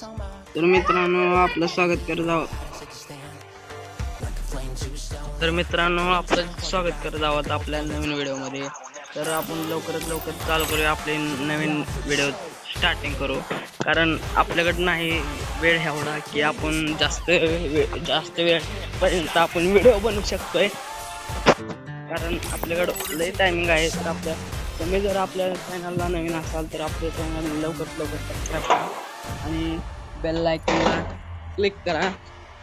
तर मित्रांनो आपलं स्वागत करत आहोत आपल्या नवीन व्हिडिओमध्ये। तर आपण लवकरात लवकर चालू करूया आपले नवीन व्हिडिओ स्टार्टिंग करू, कारण आपल्याकडे नाही वेळ एवढा की आपण जास्त वेळपर्यंत आपण व्हिडिओ बनवू शकतोय, कारण आपल्याकडे लय टायमिंग आहे। तर आपल्या तुम्ही जर आपल्या चॅनलला नवीन असाल तर आपल्या चॅनल लवकरात लवकर सबस्क्राईब करा आणि बेल आयकॉनला क्लिक करा,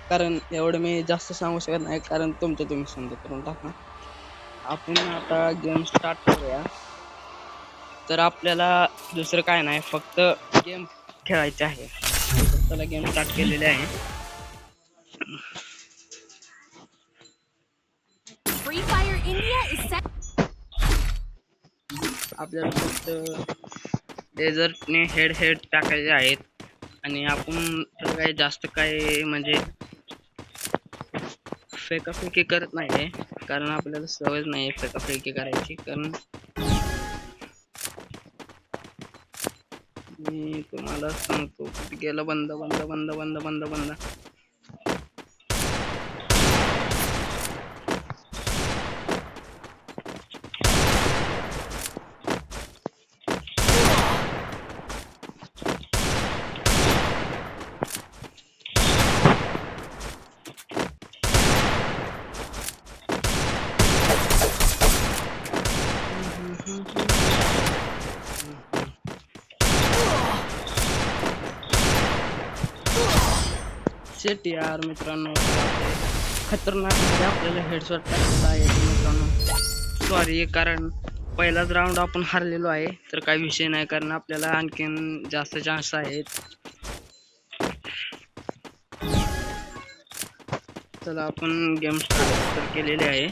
कारण एवढं मी जास्त सांगू शकत नाही, कारण तुम्ही समजा करून टाका। आपण आता गेम स्टार्ट करूया। तर आपल्याला दुसरं काय नाही, फक्त गेम खेळायचे आहे। चला गेम स्टार्ट केलेले आहे। Free Fire India is set. आपल्याला फक्त डेझर्टने हेड टाकायचे आहेत आणि आपण तर काही जास्त काय म्हणजे फेकाफेकी करत नाही, कारण आपल्याला सवय नाही फेकाफेकी करायची। कारण मी तुम्हाला सांगतो कुठे गेला बंद बंद बंद बंद बंद बंद शेट यार मित्रांनो, खतरनाक म्हणजे आपल्याला हेडशॉट टाकलेला आहे मित्रांनो। सॉरी, कारण पहिलाच राऊंड आपण हारलेलो आहे, तर काही विषय नाही, कारण आपल्याला आणखीन जास्त चान्स आहेत। चला आपण गेम स्टार्ट केलेले आहे।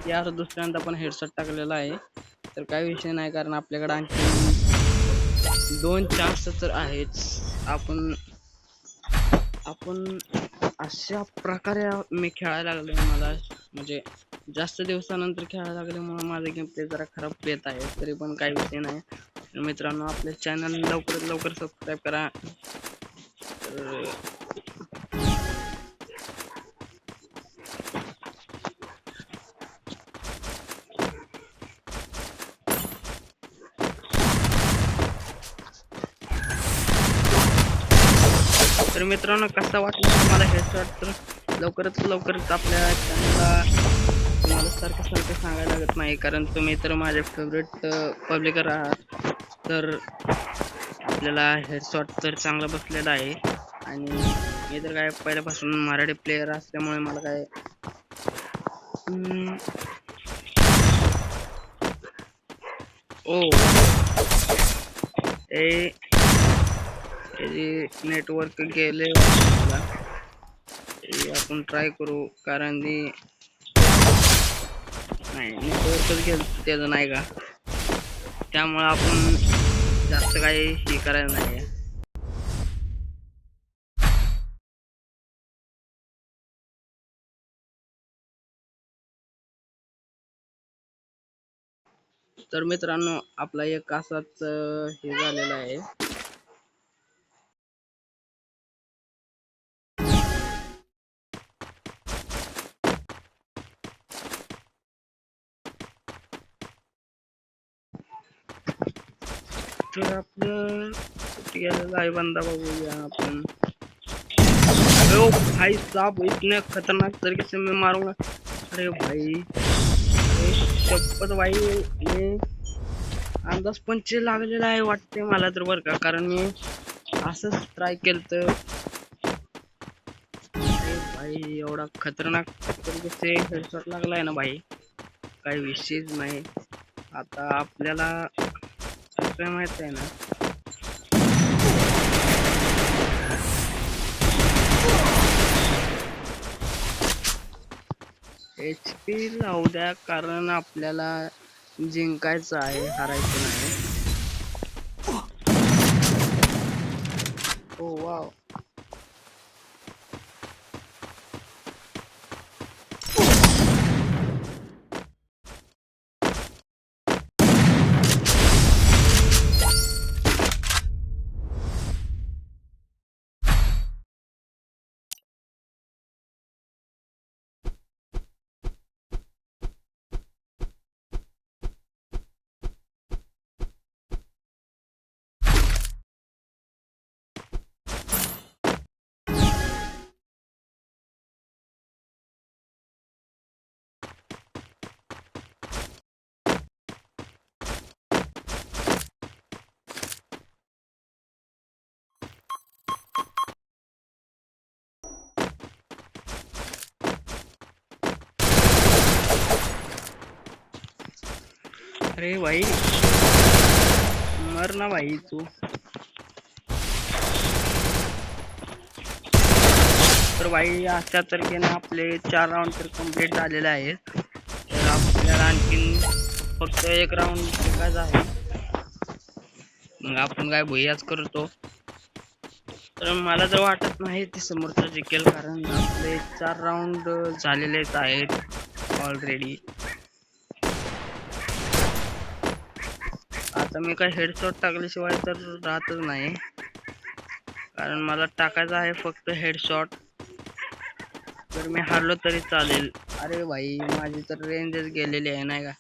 यार दुसऱ्यांदा पण हेडशॉट टाकलेला आहे, तर काही विषय नाही, कारण आपल्याकडे आणखी 2 चान्स तर आहेच। आपण अशा प्रकारे मी खेळायला लागलो, मला म्हणजे जास्त दिवसानंतर खेळायला लागल्यामुळे माझा गेम प्ले जरा खराब येत आहे, तरी पण काही विषय नाही। तर मित्रांनो आपल्या चॅनल लवकरात लवकर सबस्क्राईब करा। तर मित्रांनो कसा वाटला तुम्हाला हेडशॉट? तर लवकरात आपल्या चॅनलला तुम्हाला सारखं सांगायला लागत नाही, कारण तुम्ही तर माझे फेवरेट पब्लिकर आहात। तर आपल्याला हेडशॉट तर चांगला बसलेला आहे, आणि मी तर काय पहिल्यापासून मराठी प्लेयर असल्यामुळे मला काय नेटवर्क गेले, आपण ट्राय करू, कारण नाही नेटवर्कच गेलं त्याचं नाही का, त्यामुळे आपण जास्त काही हे करायला नाही। तर मित्रांनो आपला एक असाच हे झालेला आहे। तर आपलं गेलेला आहे बंदा, बघूया आपण। भाई साहब इतने खतरनाक तरीके से मैं मारूंगा। अरे भाई, अरे शपथ भाई, मी अंदाज पंच लागलेला आहे वाटते मला तर, बरं का, कारण मी असंच ट्राय केलं तर। अरे भाई एवढा खतरनाक तरीके से हेडशॉट लागलाय ना भाई, काही विषयच नाही। आता आपल्याला काय माहित आहे ना, HP लावू द्या, कारण आपल्याला जिंकायचं आहे, हारायचं नाही। ओ वाव, अरे भाई मर ना भाई तू. तर भाई अशा तरीकेने आपले 4 राऊंड तर कंप्लीट झालेले आहेत. तर आपल्याला आणखीन फक्त 1 राऊंड जिंकायचा आहे. मग आपण काय भुयाच करतो. तर मला तर वाटत नाही ते समोरचा जिंकेल, कारण आपले 4 राऊंड झालेलेच आहेत ऑलरेडी. आता मी काय हेडशॉट टाकल्याशिवाय तर राहतच नाही, कारण मला टाकायचा आहे फक्त हेडशॉट. तर मी हारलो तरी चालेल. अरे भाई माझी तर रेंजच गेलेली आहे नाही का.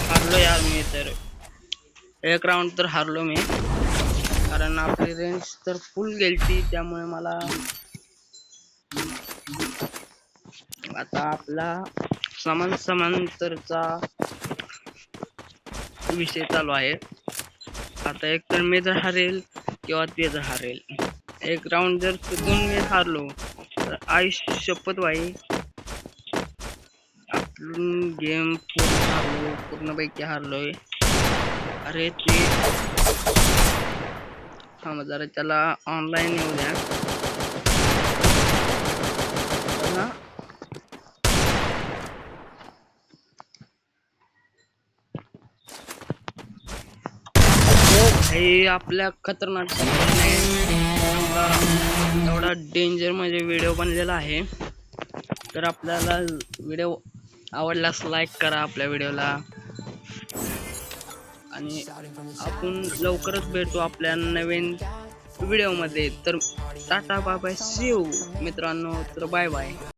हारलो यार मी तर. 1 राऊंड तर हारलो मी, कारण आपली रेंज तर फुल गेलती. त्यामुळे मला आता आपला समांतरचा विषय चालू आहे. आता एक तर मी जर हरेल किंवा ते जर हरेल. 1 राऊंड जर चुकून मी हारलो तर आयुष्य शपथ भाई आपण गेम पूर्णपैकी हारलोय. अरे ते हा जरा त्याला ऑनलाईन येऊ द्या. हे आपल्या खतरनाक एवढा डेंजर मध्ये व्हिडिओ बनलेला आहे. तर आपल्याला व्हिडिओ आवडल्यास लाईक करा आपल्या व्हिडिओला, आणि आपण लवकरच भेटू आपल्या नवीन व्हिडिओ मध्ये. तर tata bye bye see you मित्रांनो. तर बाय बाय.